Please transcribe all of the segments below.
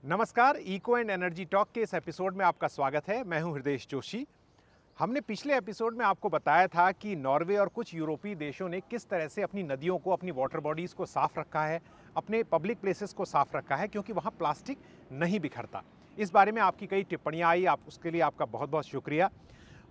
नमस्कार, eco and energy talk के इस एपिसोड में आपका स्वागत है। मैं हूं हृदय जोशी। हमने पिछले एपिसोड में आपको बताया था कि नॉर्वे और कुछ यूरोपीय देशों ने किस तरह से अपनी नदियों को, अपनी वाटर बॉडीज़ को साफ़ रखा है, अपने पब्लिक प्लेसेस को साफ़ रखा है, क्योंकि वहाँ प्लास्टिक नहीं बिखरता। इस बारे में आपकी कई टिप्पणियाँ आई, आप उसके लिए आपका बहुत बहुत शुक्रिया।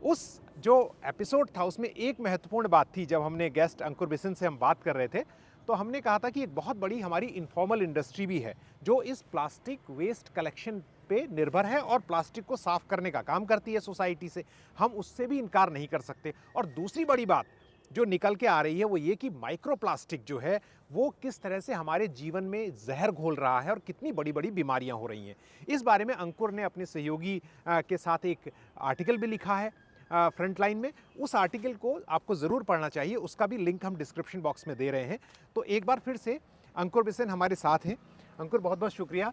उस जो एपिसोड था उसमें एक महत्वपूर्ण बात थी। जब हमने गेस्ट अंकुर बिसन से हम बात कर रहे थे, तो हमने कहा था कि एक बहुत बड़ी हमारी इनफॉर्मल इंडस्ट्री भी है जो इस प्लास्टिक वेस्ट कलेक्शन पे निर्भर है और प्लास्टिक को साफ करने का काम करती है सोसाइटी से। हम उससे भी इनकार नहीं कर सकते। और दूसरी बड़ी बात जो निकल के आ रही है वो ये कि माइक्रो प्लास्टिक जो है वो किस तरह से हमारे जीवन में जहर घोल रहा है और कितनी बड़ी बड़ी बीमारियां हो रही हैं। इस बारे में अंकुर ने अपने सहयोगी के साथ एक आर्टिकल भी लिखा है फ्रंट लाइन में। उस आर्टिकल को आपको ज़रूर पढ़ना चाहिए, उसका भी लिंक हम डिस्क्रिप्शन बॉक्स में दे रहे हैं। तो एक बार फिर से अंकुर बिसेन हमारे साथ हैं। अंकुर, बहुत बहुत शुक्रिया।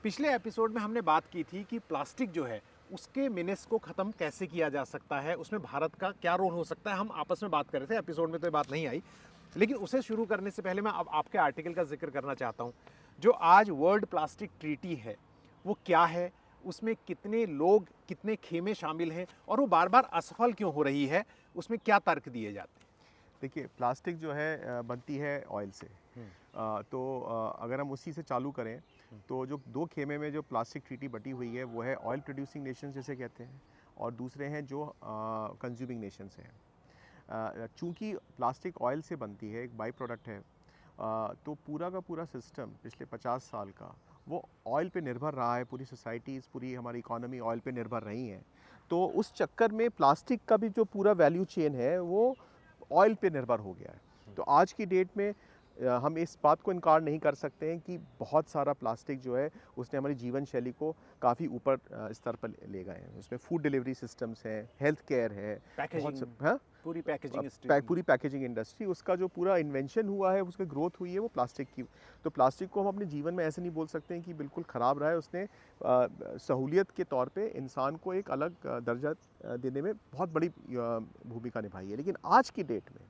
पिछले एपिसोड में हमने बात की थी कि प्लास्टिक जो है उसके मिनेस को ख़त्म कैसे किया जा सकता है, उसमें भारत का क्या रोल हो सकता है। हम आपस में बात कर रहे थे, एपिसोड में तो ये बात नहीं आई, लेकिन उसे शुरू करने से पहले मैं अब आपके आर्टिकल का जिक्र करना चाहता हूँ। जो आज वर्ल्ड प्लास्टिक ट्रीटी है वो क्या है, उसमें कितने लोग, कितने खेमे शामिल हैं और वो बार बार असफल क्यों हो रही है, उसमें क्या तर्क दिए जाते हैं? देखिए, प्लास्टिक जो है बनती है ऑयल से। अगर हम उसी से चालू करें तो जो दो खेमे में जो प्लास्टिक ट्रीटी बटी हुई है वो है ऑयल प्रोड्यूसिंग नेशंस जिसे कहते हैं, और दूसरे हैं जो कंज्यूमिंग नेशंस हैं। चूँकि प्लास्टिक ऑयल से बनती है, एक बाई प्रोडक्ट है, तो पूरा का पूरा सिस्टम पिछले 50 साल का वो ऑयल पे निर्भर रहा है। पूरी सोसाइटीज़, पूरी हमारी इकोनॉमी ऑयल पे निर्भर रही हैं। तो उस चक्कर में प्लास्टिक का भी जो पूरा वैल्यू चेन है वो ऑयल पे निर्भर हो गया है। तो आज की डेट में हम इस बात को इनकार नहीं कर सकते हैं कि बहुत सारा प्लास्टिक जो है उसने हमारी जीवन शैली को काफ़ी ऊपर स्तर पर ले गए हैं। उसमें फूड डिलीवरी सिस्टम्स हैं, हेल्थ केयर है, बहुत सब, हाँ, पूरी पैकेजिंग पूरी पैकेजिंग इंडस्ट्री, उसका जो पूरा इन्वेंशन हुआ है, उसकी ग्रोथ हुई है वो प्लास्टिक की। तो प्लास्टिक को हम अपने जीवन में ऐसे नहीं बोल सकते हैं कि बिल्कुल ख़राब रहा है। उसने सहूलियत के तौर पे इंसान को एक अलग दर्जा देने में बहुत बड़ी भूमिका निभाई है। लेकिन आज की डेट में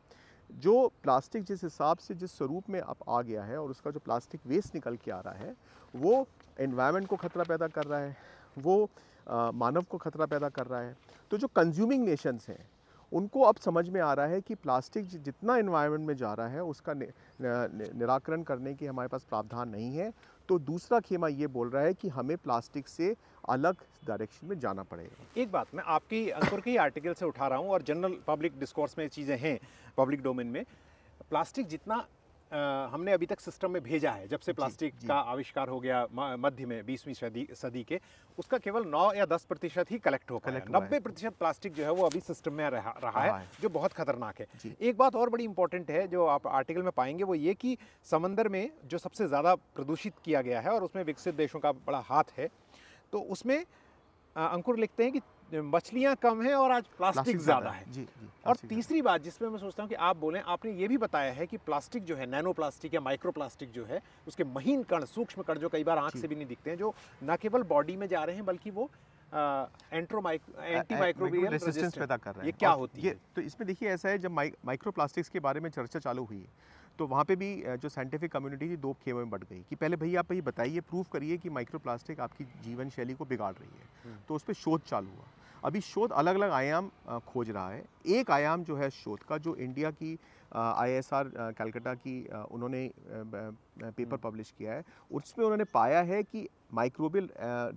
जो प्लास्टिक जिस हिसाब से, जिस स्वरूप में अब आ गया है और उसका जो प्लास्टिक वेस्ट निकल के आ रहा है वो एनवायरनमेंट को ख़तरा पैदा कर रहा है, वो मानव को ख़तरा पैदा कर रहा है। तो जो कंज्यूमिंग नेशंस हैं उनको अब समझ में आ रहा है कि प्लास्टिक जितना एनवायरनमेंट में जा रहा है उसका निराकरण करने की हमारे पास प्रावधान नहीं है। तो दूसरा खेमा ये बोल रहा है कि हमें प्लास्टिक से अलग डायरेक्शन में जाना पड़ेगा। एक बात मैं आपकी अंकुर के ही आर्टिकल से उठा रहा हूँ और जनरल पब्लिक डिस्कोर्स में चीज़ें हैं, पब्लिक डोमेन में। प्लास्टिक जितना हमने अभी तक सिस्टम में भेजा है, जब से प्लास्टिक जी। का आविष्कार हो गया मध्य में 20वीं सदी के, उसका केवल 9 या 10% ही कलेक्ट हो पाया। 90% प्लास्टिक जो है वो अभी सिस्टम में रहा है, जो बहुत खतरनाक है। एक बात और बड़ी इंपॉर्टेंट है जो आप आर्टिकल में पाएंगे, वो ये कि समंदर में जो सबसे ज़्यादा प्रदूषित किया गया है और उसमें विकसित देशों का बड़ा हाथ है, तो उसमें अंकुर लिखते हैं कि मछलियां कम हैं और आज प्लास्टिक ज़्यादा है। जी। और तीसरी बात जिसमें मैं सोचता हूँ कि आप बोलें, आपने ये भी बताया है कि प्लास्टिक जो है, नैनो प्लास्टिक या माइक्रो प्लास्टिक जो है, उसके महीन कण, सूक्ष्म कण जो कई बार आंख से भी नहीं दिखते हैं, जो न केवल बॉडी में जा रहे हैं बल्कि वो एंटी माइक्रोबियल रेजिस्टेंस पैदा कर रहे हैं। ये क्या होती है? तो इसमें देखिए ऐसा है, जब माइक्रो प्लास्टिक्स के बारे में चर्चा चालू हुई तो वहाँ पे भी जो साइंटिफिक कम्युनिटी थी दो खेमों में बट गई कि पहले भैया आप ये बताइए, प्रूव करिए कि माइक्रो प्लास्टिक आपकी जीवन शैली को बिगाड़ रही है। तो उस पर शोध चालू हुआ। अभी शोध अलग अलग आयाम खोज रहा है। एक आयाम जो है शोध का, जो इंडिया की IISR कलकत्ता की उन्होंने पेपर पब्लिश किया है, उसमें उन्होंने पाया है कि माइक्रोबियल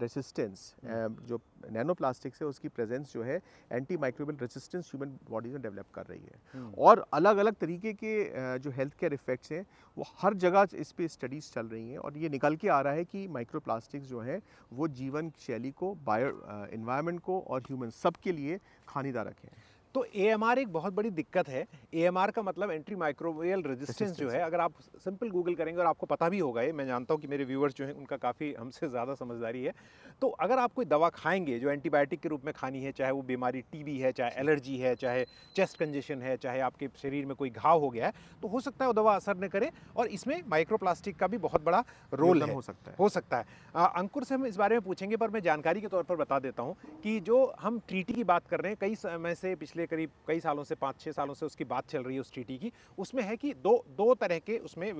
रेसिस्टेंस जो नैनो प्लास्टिक्स है उसकी प्रेजेंस जो है anti microbial resistance human body में डेवलप कर रही है। और अलग अलग तरीके के जो हेल्थ केयर इफेक्ट्स हैं वो हर जगह इस पे स्टडीज़ चल रही हैं, और ये निकल के आ रहा है कि माइक्रो प्लास्टिक्स जो है वो जीवन शैली को, बायो एनवायरनमेंट को और ह्यूमन सब के लिए हानिकारक है। तो AMR एक बहुत बड़ी दिक्कत है। AMR का मतलब एंटी माइक्रोबियल रेजिस्टेंस जो है, अगर आप सिंपल गूगल करेंगे, और आपको पता भी होगा, ये मैं जानता हूँ कि मेरे व्यूअर्स जो हैं उनका काफ़ी हमसे ज़्यादा समझदारी है, तो अगर आप कोई दवा खाएंगे जो एंटीबायोटिक के रूप में खानी है, चाहे वो बीमारी TB है, चाहे एलर्जी है, चाहे चेस्ट कंजेशन है, चाहे आपके शरीर में कोई घाव हो गया है, तो हो सकता है वो दवा असर न करे, और इसमें माइक्रोप्लास्टिक का भी बहुत बड़ा रोल है, हो सकता है। अंकुर से हम इस बारे में पूछेंगे, पर मैं जानकारी के तौर पर बता देता हूँ कि जो हम ट्रीटी की बात कर रहे हैं, कई समय से पिछले पिछले करीब कई सालों से 5-6 सालों से उसकी बात चल रही है उस ट्रीटी की, उसमें है कि दो तरह के उसमें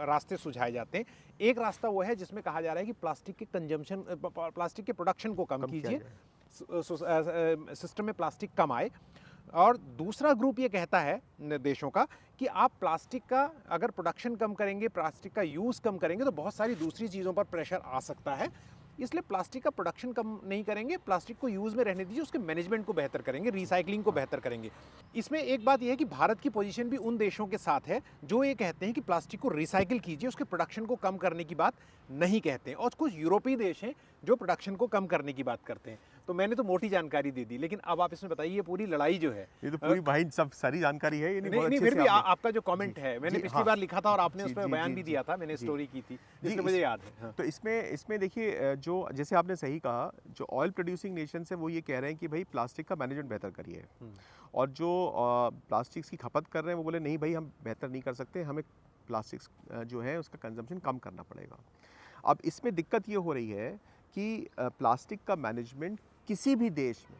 रास्ते सुझाए जाते हैं। एक रास्ता वो है जिसमें कहा जा रहा है कि प्लास्टिक के कंजम्पशन, प्लास्टिक के प्रोडक्शन को कम कीजिए, सिस्टम में प्लास्टिक कम आए। और दूसरा ग्रुप ये कहता है देशों का कि आप प्लास्टिक का अगर प्रोडक्शन कम करेंगे, प्लास्टिक का यूज़ कम करेंगे, तो बहुत सारी दूसरी चीज़ों पर प्रेशर आ सकता है, इसलिए प्लास्टिक का प्रोडक्शन कम नहीं करेंगे, प्लास्टिक को यूज़ में रहने दीजिए, उसके मैनेजमेंट को बेहतर करेंगे, रिसाइकलिंग को बेहतर करेंगे। इसमें एक बात यह है कि भारत की पोजीशन भी उन देशों के साथ है जो ये कहते हैं कि प्लास्टिक को रिसाइकिल कीजिए, उसके प्रोडक्शन को कम करने की बात नहीं कहते हैं। और कुछ यूरोपीय देश हैं जो प्रोडक्शन को कम करने की बात करते हैं। तो मैंने तो मोटी जानकारी दे दी, लेकिन अब आप इसमें बताइए ये पूरी लड़ाई जो है, ये तो पूरी भाई सब सारी जानकारी है, ये नहीं फिर भी आपका जो कमेंट है, मैंने पिछली बार लिखा था और आपने उस पर बयान भी दिया था, मैंने स्टोरी की थी, इसलिए मुझे याद है। हाँ। तो इसमें देखिए, जो जैसे आपने सही कहा, जो ऑयल प्रोड्यूसिंग नेशन है वो ये कह रहे हैं कि भाई प्लास्टिक का मैनेजमेंट बेहतर करिए, और जो प्लास्टिक्स की खपत कर रहे हैं वो बोले नहीं भाई हम बेहतर नहीं कर सकते, हमें प्लास्टिक्स जो है उसका कंजम्पशन कम करना पड़ेगा। अब इसमें दिक्कत ये हो रही है कि प्लास्टिक का मैनेजमेंट किसी भी देश में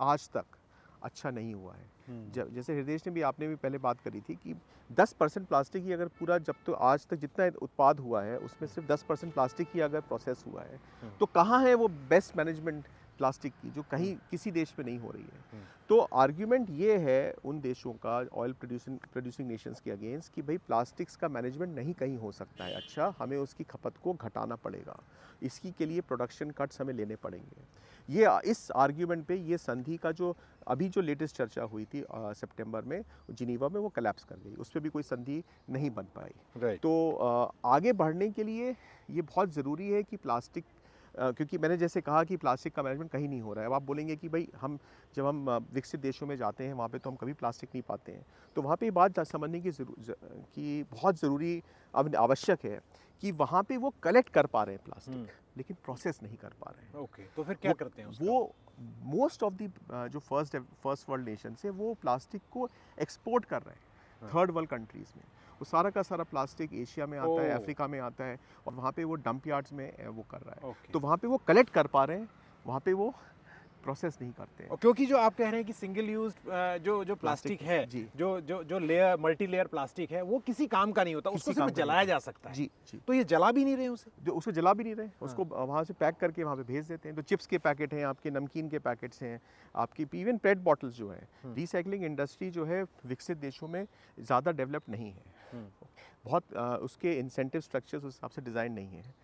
आज तक अच्छा नहीं हुआ है। जैसे हृदय ने भी, आपने भी पहले बात करी थी कि 10% प्लास्टिक ही अगर पूरा, जब तो आज तक जितना उत्पाद हुआ है उसमें सिर्फ 10% प्लास्टिक ही अगर प्रोसेस हुआ है, तो कहाँ है वो बेस्ट मैनेजमेंट प्लास्टिक की, जो कहीं किसी देश में नहीं हो रही है। तो आर्ग्यूमेंट ये है उन देशों का, ऑयल प्रोड्यूसिंग नेशंस के अगेंस्ट, कि भाई प्लास्टिक्स का मैनेजमेंट नहीं कहीं हो सकता है अच्छा, हमें उसकी खपत को घटाना पड़ेगा, इसकी के लिए प्रोडक्शन कट्स हमें लेने पड़ेंगे। ये इस आर्ग्यूमेंट पे ये संधि का जो अभी जो लेटेस्ट चर्चा हुई थी सितंबर में जिनीवा में, वो कोलैप्स कर गई, उस पर भी कोई संधि नहीं बन पाई। तो आगे बढ़ने के लिए ये बहुत ज़रूरी है कि प्लास्टिक, क्योंकि मैंने जैसे कहा कि प्लास्टिक का मैनेजमेंट कहीं नहीं हो रहा है। अब आप बोलेंगे कि भाई जब हम विकसित देशों में जाते हैं वहाँ पे तो हम कभी प्लास्टिक नहीं पाते हैं, तो वहाँ पे ये बात समझने की बहुत ज़रूरी, अब आवश्यक है कि वहाँ पे वो कलेक्ट कर पा रहे हैं प्लास्टिक, लेकिन प्रोसेस नहीं कर पा रहे हैं। ओके, तो फिर क्या करते हैं उसका? वो मोस्ट ऑफ दी जो फर्स्ट वर्ल्ड नेशन है वो प्लास्टिक को एक्सपोर्ट कर रहे हैं थर्ड वर्ल्ड कंट्रीज़ में। वो सारा का सारा प्लास्टिक एशिया में आता है, अफ्रीका में आता है, और वहाँ पे वो डंप यार्ड्स में वो कर रहा है। तो वहाँ पे वो कलेक्ट कर पा रहे हैं, वहाँ पे वो प्रोसेस नहीं करते हैं। क्योंकि जो आप कह रहे हैं कि सिंगल यूज जो प्लास्टिक है, जो लेयर, मल्टी लेयर प्लास्टिक है, वो किसी काम का नहीं होता, उसको सिर्फ जलाया जा सकता है। जी। तो ये जला भी नहीं रहे उसे, उसको जला भी नहीं रहे, उसको वहाँ से पैक करके वहाँ पे भेज देते हैं। तो चिप्स के पैकेट हैं, आपके नमकीन के पैकेट्स हैं, आपकी इवन पेट बॉटल्स जो हैं, रिसाइकलिंग इंडस्ट्री जो है विकसित देशों में ज़्यादा डेवलप नहीं है, बहुत उसके इंसेंटिव स्ट्रक्चर्स उस हिसाब से डिज़ाइन नहीं है।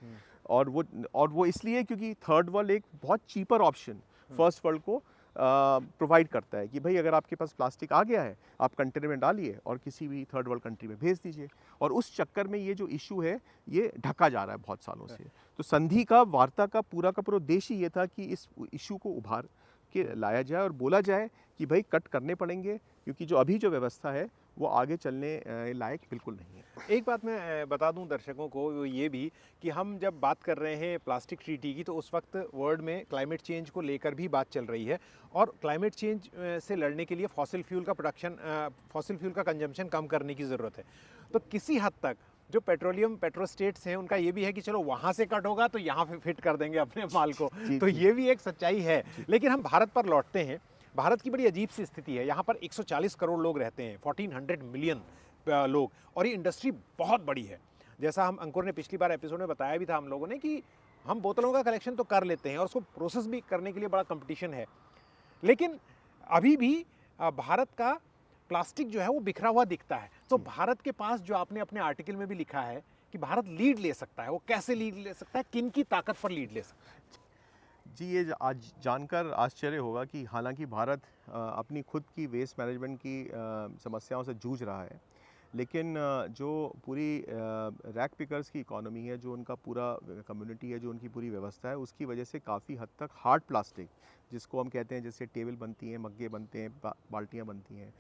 और वो इसलिए क्योंकि थर्ड वर्ल्ड एक बहुत चीपर ऑप्शन फर्स्ट वर्ल्ड को प्रोवाइड करता है कि भाई अगर आपके पास प्लास्टिक आ गया है, आप कंटेनर में डालिए और किसी भी थर्ड वर्ल्ड कंट्री में भेज दीजिए। और उस चक्कर में ये जो इशू है ये ढका जा रहा है बहुत सालों से। तो संधि का, वार्ता का पूरा उद्देश्य ये था कि इस इशू को उभार के लाया जाए और बोला जाए कि भाई कट करने पड़ेंगे, क्योंकि जो अभी जो व्यवस्था है वो आगे चलने लायक बिल्कुल नहीं है। एक बात मैं बता दूं दर्शकों को, वो ये भी कि हम जब बात कर रहे हैं प्लास्टिक ट्रीटी की, तो उस वक्त वर्ल्ड में क्लाइमेट चेंज को लेकर भी बात चल रही है, और क्लाइमेट चेंज से लड़ने के लिए फॉसिल फ्यूल का कंजम्पशन कम करने की ज़रूरत है। तो किसी हद तक जो पेट्रो स्टेट्स हैं उनका ये भी है कि चलो वहाँ से कट होगा तो यहाँ पे फिट कर देंगे अपने माल को, तो ये भी एक सच्चाई है। लेकिन हम भारत पर लौटते हैं। भारत की बड़ी अजीब सी स्थिति है, यहाँ पर 140 करोड़ लोग रहते हैं, 1400 मिलियन लोग, और ये इंडस्ट्री बहुत बड़ी है। जैसा हम अंकुर ने पिछली बार एपिसोड में बताया भी था हम लोगों ने कि हम बोतलों का कलेक्शन तो कर लेते हैं और उसको प्रोसेस भी करने के लिए बड़ा कंपटीशन है, लेकिन अभी भी भारत का प्लास्टिक जो है वो बिखरा हुआ दिखता है। तो भारत के पास, जो आपने अपने आर्टिकल में भी लिखा है कि भारत लीड ले सकता है, वो कैसे लीड ले सकता है, किन की ताकत पर लीड ले सकता है? जी, ये आज जानकर आश्चर्य होगा कि हालांकि भारत अपनी खुद की वेस्ट मैनेजमेंट की समस्याओं से जूझ रहा है, लेकिन जो पूरी रैक पिकर्स की इकोनॉमी है, जो उनका पूरा कम्युनिटी है, जो उनकी पूरी व्यवस्था है, उसकी वजह से काफ़ी हद तक हार्ड प्लास्टिक, जिसको हम कहते हैं, जैसे टेबल बनती हैं, मग्गे बनते हैं, बाल्टियाँ बनती हैं,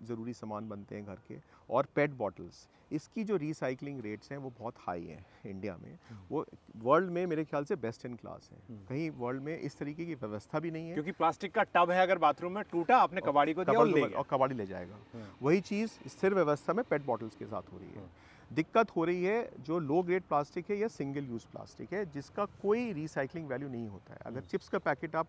ज़रूरी सामान बनते हैं घर के, और पेट बॉटल्स, इसकी जो रिसाइकलिंग रेट्स हैं वो बहुत हाई हैं इंडिया में। वो वर्ल्ड में मेरे ख्याल से बेस्ट इन क्लास हैं। कहीं वर्ल्ड में इस तरीके की व्यवस्था भी नहीं है, क्योंकि प्लास्टिक का टब है, अगर बाथरूम में टूटा, आपने कबाड़ी को दिया और कबाड़ी ले जाएगा। वही चीज़ स्थिर व्यवस्था में पेट बॉटल्स के साथ हो रही है। दिक्कत हो रही है जो लो ग्रेड प्लास्टिक है या सिंगल यूज़ प्लास्टिक है, जिसका कोई रिसाइकलिंग वैल्यू नहीं होता है। अगर चिप्स का पैकेट आप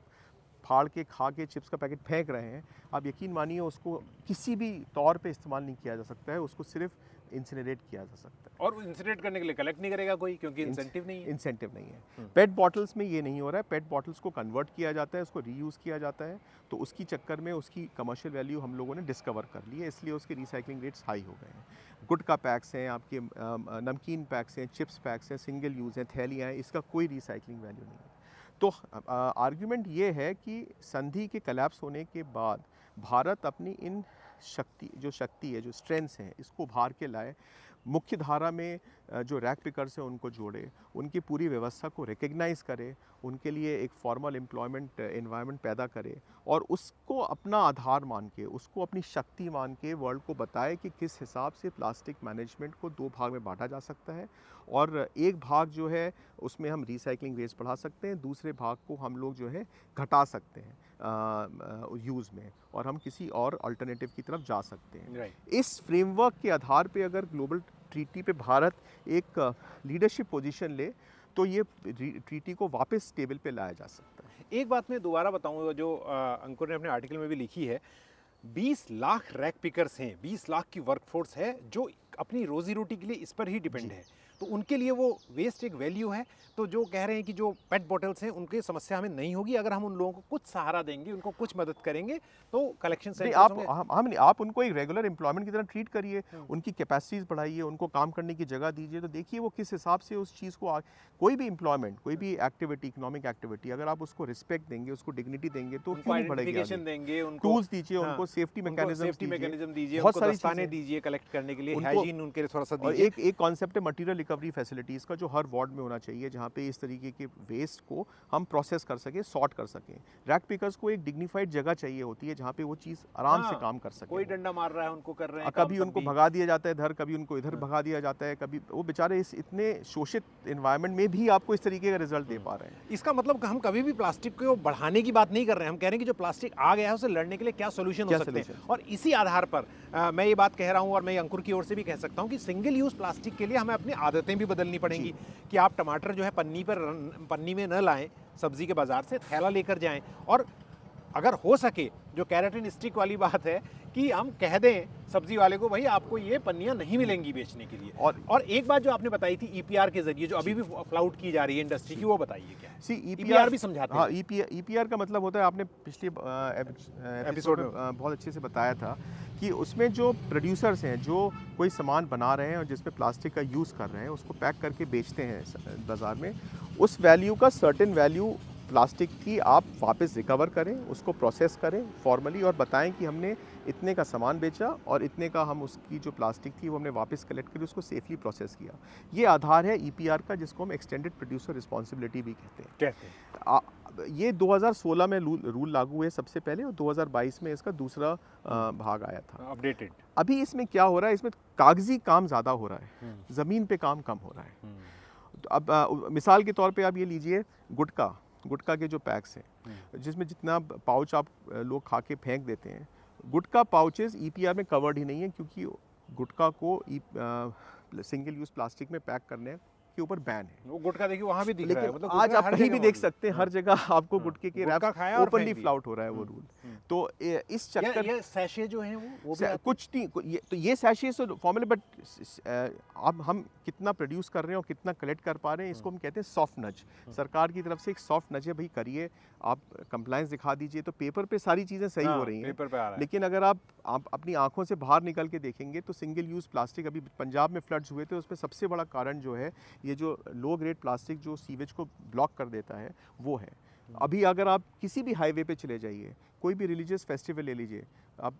फाड़ के खा के चिप्स का पैकेट फेंक रहे हैं, आप यकीन मानिए उसको किसी भी तौर पे इस्तेमाल नहीं किया जा सकता है, उसको सिर्फ इंसिनरेट किया जा सकता है। और इंसिनरेट करने के लिए कलेक्ट नहीं करेगा कोई, क्योंकि इंसेंटिव नहीं है। इंसेंटिव नहीं है। पेट बॉटल्स में ये नहीं हो रहा है, पेट बॉटल्स को कन्वर्ट किया जाता है, उसको रीयूज़ किया जाता है, तो उसकी चक्कर में उसकी कमर्शियल वैल्यू हम लोगों ने डिस्कवर कर ली है, इसलिए उसके रिसाइकलिंग रेट्स हाई हो गए हैं। गुटखा पैक्स हैं, आपके नमकीन पैक्स हैं, चिप्स पैक्स हैं, सिंगल यूज़ हैं, थैलियाँ हैं, इसका कोई रिसाइकलिंग वैल्यू नहीं है। तो आर्ग्यूमेंट ये है कि संधि के कोलैप्स होने के बाद भारत अपनी इन शक्ति है, जो स्ट्रेंथ्स हैं, इसको उभार के लाए, मुख्य धारा में जो रैक पिकर्स हैं उनको जोड़े, उनकी पूरी व्यवस्था को रिकग्नाइज़ करे, उनके लिए एक फॉर्मल एम्प्लॉयमेंट एनवायरनमेंट पैदा करे और उसको अपना आधार मान के, उसको अपनी शक्ति मान के वर्ल्ड को बताए कि किस हिसाब से प्लास्टिक मैनेजमेंट को 2 भाग में बांटा जा सकता है और एक भाग जो है उसमें हम रिसाइकलिंग रेट्स बढ़ा सकते हैं, दूसरे भाग को हम लोग जो है घटा सकते हैं यूज़ में, और हम किसी और अल्टरनेटिव की तरफ जा सकते हैं। इस फ्रेमवर्क के आधार पे अगर ग्लोबल ट्रीटी पे भारत एक लीडरशिप पोजीशन ले तो ये ट्रीटी को वापस टेबल पे लाया जा सकता है। एक बात मैं दोबारा बताऊंगा जो अंकुर ने अपने आर्टिकल में भी लिखी है, 20 लाख रैक पिकर्स हैं, 20 लाख की वर्कफोर्स है जो अपनी रोजी रोटी के लिए इस पर ही डिपेंड है, तो उनके लिए वो वेस्ट एक वैल्यू है। तो जो कह रहे हैं कि जो पेट बॉटल्स हैं उनकी समस्या हमें नहीं होगी अगर हम उन लोगों को कुछ सहारा देंगे, उनको कुछ मदद करेंगे, तो कलेक्शन सेंटर्स आप उनको एक रेगुलर एम्प्लॉयमेंट की तरह ट्रीट करिए, उनकी कैपेसिटीज़ बढ़ाइए, उनको काम करने की जगह दीजिए, तो देखिए वो किस हिसाब से उस चीज़ को कोई भी एम्प्लॉयमेंट, कोई भी एक्टिविटी, इकोनॉमिक एक्टिविटी, अगर आप उसको रिस्पेक्ट देंगे, उसको डिग्निटी देंगे, तो क्यों नहीं बढ़ेगी? देंगे, उनको टूल्स दीजिए, उनको सेफ्टी मैकेनिज्म दीजिए, बहुत सारी दस्ताने दीजिए कलेक्ट करने के लिए, हाइजीन उनके लिए थोड़ा सा दीजिए। और एक कॉन्सेप्ट है मटेरियल रिकवरी फैसिलिटीज़ का, जो हर वार्ड में होना चाहिए, जहाँ पे इस तरीके के वेस्ट को हम प्रोसेस कर सकें, सॉर्ट कर सकें। रैक पिकर्स को एक डिग्निफाइड जगह चाहिए होती है जहाँ पे वो चीज़ आराम से काम कर सके। कोई डंडा मार रहा है उनको कर रहे हैं, कभी उनको भगा दिया जाता है इधर, कभी उनको इधर भगा दिया जाता है, कभी वो बेचारे इस इतने शोषित एनवायरनमेंट में भी आपको इस तरीके का रिजल्ट दे पा रहे हैं। इसका मतलब हम कभी भी प्लास्टिक को बढ़ाने की बात नहीं कर रहे हैं, हम कह रहे हैं कि जो प्लास्टिक आ गया है उसे लड़ने के लिए क्या सोल्यूशन हो सकते हैं। और इसी आधार पर मैं ये बात कह रहा हूँ, और मैं अंकुर की ओर से भी कह सकता हूँ कि सिंगल यूज़ प्लास्टिक के लिए हमें अपनी आदतें भी बदलनी पड़ेंगी कि आप टमाटर जो है पन्नी में न लाएं, सब्जी के बाजार से थैला लेकर जाएं, और अगर हो सके जो कैरेटिन स्टिक वाली बात है कि हम कह दें सब्जी वाले को, भाई आपको ये पन्नियां नहीं मिलेंगी बेचने के लिए। और एक बात जो आपने बताई थी ईपीआर के जरिए जो अभी भी फ्लाउट की जा रही है इंडस्ट्री की, वो बताइए क्या है? ईपीआर भी समझाते हैं। हाँ, ईपीआर का मतलब होता है, आपने पिछले एपिसोड में बहुत अच्छे से बताया था कि उसमें जो प्रोड्यूसर्स हैं, जो कोई सामान बना रहे हैं और जिसमें प्लास्टिक का यूज़ कर रहे हैं, उसको पैक करके बेचते हैं बाज़ार में, उस वैल्यू का सर्टेन वैल्यू प्लास्टिक की आप वापस रिकवर करें, उसको प्रोसेस करें फॉर्मली और बताएं कि हमने इतने का सामान बेचा और इतने का हम उसकी जो प्लास्टिक थी वो हमने वापस कलेक्ट करी, उसको सेफली प्रोसेस किया। ये आधार है ईपीआर का, जिसको हम एक्सटेंडेड प्रोड्यूसर रिस्पॉन्सिबिलिटी भी कहते हैं। ये 2016 में रूल लागू हुए सबसे पहले, और 2022 में इसका दूसरा भाग आया था, अपडेटेड। अभी इसमें क्या हो रहा है, इसमें कागजी काम ज़्यादा हो रहा है, ज़मीन पे काम कम हो रहा है। तो अब मिसाल के तौर पे आप ये लीजिए, गुटखा के जो पैक्स हैं, जिसमें जितना पाउच आप लोग खा के फेंक देते हैं, गुटखा पाउचेस ईपीआर में कवर्ड ही नहीं है, क्योंकि गुटखा को सिंगल यूज़ प्लास्टिक में पैक करने के ऊपर बैन है। वो गुटखा देखिए वहाँ भी दिख रहा है, मतलब आज आप कहीं भी देख सकते हैं, हर जगह आपको गुटखे के रैप ओपनली फ्लाउट हो रहा है वो रूल। तो इस चक्कर ये सैशे जो हैं वो कुछ नहीं, तो ये सैशे फॉर्मूले, बट अब हम कितना प्रोड्यूस कर रहे हैं और कितना कलेक्ट कर पा रहे हैं, इसको हम कहते हैं सॉफ्ट नज। सरकार की तरफ से एक सॉफ्ट नज है, भाई करिए, आप कंप्लायंस दिखा दीजिए, तो पेपर पे सारी चीज़ें सही हो रही हैं, लेकिन अगर आप अपनी आंखों से बाहर निकल के देखेंगे तो सिंगल यूज़ प्लास्टिक, अभी पंजाब में फ्लड्स हुए थे, उसमें सबसे बड़ा कारण जो है ये जो लो ग्रेड प्लास्टिक जो सीवेज को ब्लॉक कर देता है वो है। अभी अगर आप किसी भी हाईवे पे चले जाइए, कोई भी रिलीजियस फेस्टिवल ले लीजिए, अब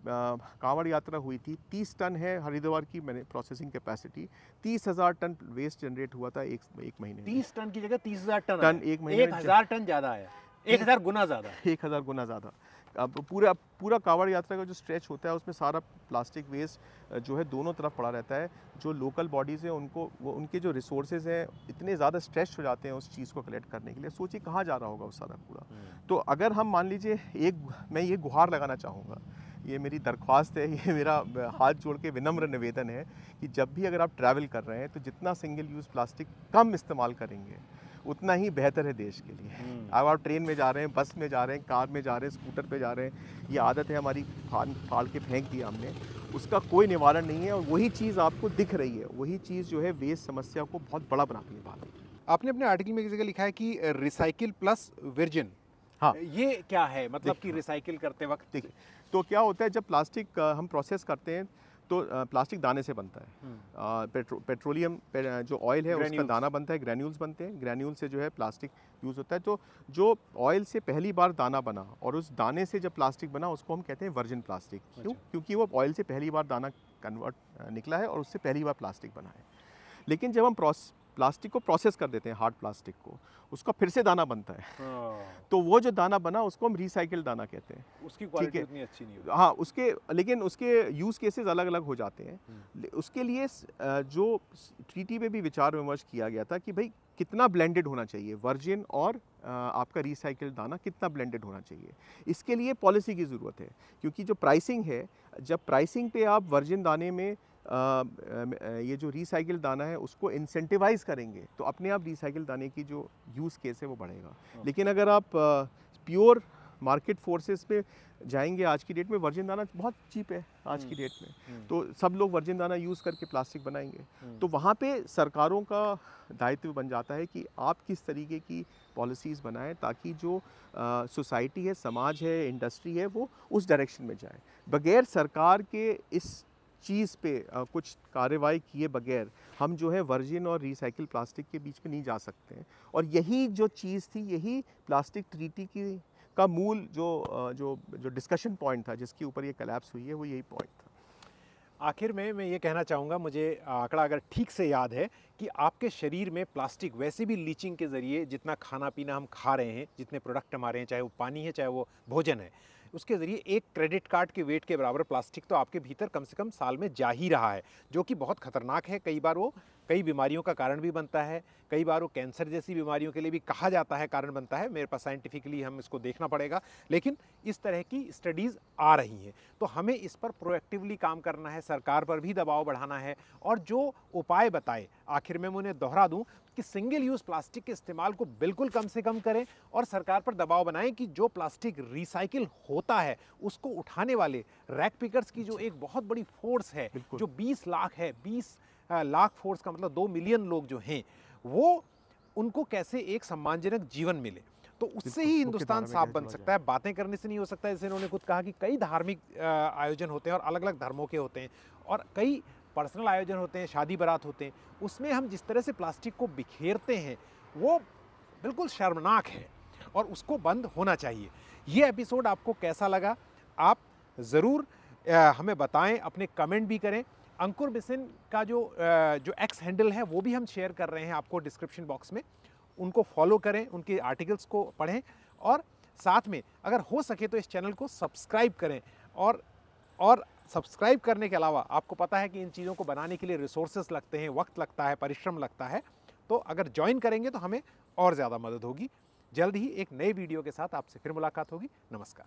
कांवड़ यात्रा हुई थी, 30 टन है हरिद्वार की मैंने processing capacity, 30,000 ton waste generate हुआ था एक महीने में। 30 टन की जगह 30,000 टन एक महीने में 1,000 टन ज़्यादा आया, 1,000 गुना ज़्यादा, 1,000 गुना ज़्यादा। अब पूरा कांवड़ यात्रा का जो स्ट्रेच होता है उसमें सारा प्लास्टिक वेस्ट जो है दोनों तरफ पड़ा रहता है। जो लोकल बॉडीज़ हैं उनके जो रिसोर्सेज हैं इतने ज़्यादा स्ट्रेच हो जाते हैं उस चीज़ को कलेक्ट करने के लिए, सोचिए कहाँ जा रहा होगा वो सारा कूड़ा। तो अगर हम मान लीजिए, मैं ये गुहार लगाना चाहूँगा, ये मेरी दरख्वास्त है, ये मेरा हाथ जोड़ के विनम्र निवेदन है कि जब भी अगर आप ट्रैवल कर रहे हैं तो जितना सिंगल यूज़ प्लास्टिक कम इस्तेमाल करेंगे उतना ही बेहतर है देश के लिए। अब आप ट्रेन में जा रहे हैं, बस में जा रहे हैं, कार में जा रहे हैं, स्कूटर पे जा रहे हैं, ये आदत है हमारी, फाड़ के फेंक दिया हमने, उसका कोई निवारण नहीं है। और वही चीज़ आपको दिख रही है, वही चीज़ जो है वेस्ट समस्या को बहुत बड़ा बनाती है भारत में। आपने अपने आर्टिकल में एक जगह लिखा है कि रिसाइकिल प्लस वर्जिन, हाँ, ये क्या है? मतलब कि रिसाइकिल करते वक्त देखिए, तो क्या होता है जब प्लास्टिक हम प्रोसेस करते हैं तो प्लास्टिक दाने से बनता है। पेट्रोलियम जो ऑयल है उसका Granules. दाना बनता है, ग्रैन्यूल्स बनते हैं, ग्रैन्यूल से जो है प्लास्टिक यूज़ होता है। तो जो ऑयल से पहली बार दाना बना और उस दाने से जब प्लास्टिक बना उसको हम कहते हैं वर्जिन प्लास्टिक। क्यों? अच्छा। क्योंकि वो ऑयल से पहली बार दाना कन्वर्ट निकला है और उससे पहली बार प्लास्टिक बना है। लेकिन जब हम प्लास्टिक को प्रोसेस कर देते हैं, हार्ड प्लास्टिक को, उसका फिर से दाना बनता है। तो वो जो दाना बना उसको हम रिसाइकिल दाना कहते हैं। उसकी क्वालिटी है। उतनी अच्छी नहीं होती। हाँ, लेकिन उसके यूज़ केसेस अलग अलग हो जाते हैं। उसके लिए जो ट्रीटी में भी विचार विमर्श किया गया था कि भाई कितना ब्लेंडेड होना चाहिए, वर्जिन और आपका रिसाइकिल दाना कितना ब्लेंडेड होना चाहिए। इसके लिए पॉलिसी की ज़रूरत है, क्योंकि जो प्राइसिंग है, जब प्राइसिंग पे आप वर्जिन दाने में ये जो रिसाइकिल दाना है उसको इंसेंटिवाइज करेंगे तो अपने आप रिसाइकिल दाने की जो यूज़ केस है वो बढ़ेगा। लेकिन अगर आप प्योर मार्केट फोर्सेस पे जाएंगे, आज की डेट में वर्जिन दाना बहुत चीप है आज की डेट में, तो सब लोग वर्जिन दाना यूज़ करके प्लास्टिक बनाएंगे। तो वहाँ पे सरकारों का दायित्व बन जाता है कि आप किस तरीके की पॉलिसीज़ बनाएं ताकि जो सोसाइटी है, समाज है, इंडस्ट्री है, वो उस डायरेक्शन में जाए। बगैर सरकार के इस चीज़ पे कुछ कार्रवाई किए बगैर हम जो है वर्जिन और रिसाइकिल प्लास्टिक के बीच में नहीं जा सकते हैं। और यही जो चीज़ थी, यही प्लास्टिक ट्रीटी की का मूल जो डिस्कशन पॉइंट था जिसके ऊपर ये कोलैप्स हुई है, वो यही पॉइंट था। आखिर में मैं ये कहना चाहूँगा, मुझे आंकड़ा अगर ठीक से याद है कि आपके शरीर में प्लास्टिक वैसे भी लीचिंग के ज़रिए जितना खाना पीना हम खा रहे हैं, जितने प्रोडक्ट हमारे हैं, चाहे वो पानी है चाहे वो भोजन है, उसके ज़रिए एक क्रेडिट कार्ड के वेट के बराबर प्लास्टिक तो आपके भीतर कम से कम साल में जा ही रहा है, जो कि बहुत खतरनाक है। कई बार वो कई बीमारियों का कारण भी बनता है, कई बार वो कैंसर जैसी बीमारियों के लिए भी कहा जाता है कारण बनता है। मेरे पास साइंटिफिकली हम इसको देखना पड़ेगा, लेकिन इस तरह की स्टडीज़ आ रही हैं। तो हमें इस पर प्रोएक्टिवली काम करना है, सरकार पर भी दबाव बढ़ाना है, और जो उपाय बताए आखिर में मैं उन्हें दोहरा दूं कि सिंगल यूज़ प्लास्टिक के इस्तेमाल को बिल्कुल कम से कम करें और सरकार पर दबाव बनाएं कि जो प्लास्टिक रिसाइकिल होता है उसको उठाने वाले रैक पिकर्स की जो एक बहुत बड़ी फोर्स है, जो 20 लाख है, 20 लाख फोर्स का मतलब 2 मिलियन लोग जो हैं, वो उनको कैसे एक सम्मानजनक जीवन मिले। तो उससे ही हिंदुस्तान साफ बन सकता है, बातें करने से नहीं हो सकता। जैसे इन्होंने खुद कहा कि कई धार्मिक आयोजन होते हैं और अलग अलग धर्मों के होते हैं, और कई पर्सनल आयोजन होते हैं, शादी बारात होते हैं, उसमें हम जिस तरह से प्लास्टिक को बिखेरते हैं वो बिल्कुल शर्मनाक है और उसको बंद होना चाहिए। ये एपिसोड आपको कैसा लगा आप ज़रूर हमें बताएं, अपने कमेंट भी करें। अंकुर बिसिन का जो एक्स हैंडल है वो भी हम शेयर कर रहे हैं आपको डिस्क्रिप्शन बॉक्स में, उनको फॉलो करें, उनके आर्टिकल्स को पढ़ें, और साथ में अगर हो सके तो इस चैनल को सब्सक्राइब करें। और सब्सक्राइब करने के अलावा आपको पता है कि इन चीज़ों को बनाने के लिए रिसोर्सेज लगते हैं, वक्त लगता है, परिश्रम लगता है, तो अगर ज्वाइन करेंगे तो हमें और ज़्यादा मदद होगी। जल्द ही एक नए वीडियो के साथ आपसे फिर मुलाकात होगी। नमस्कार।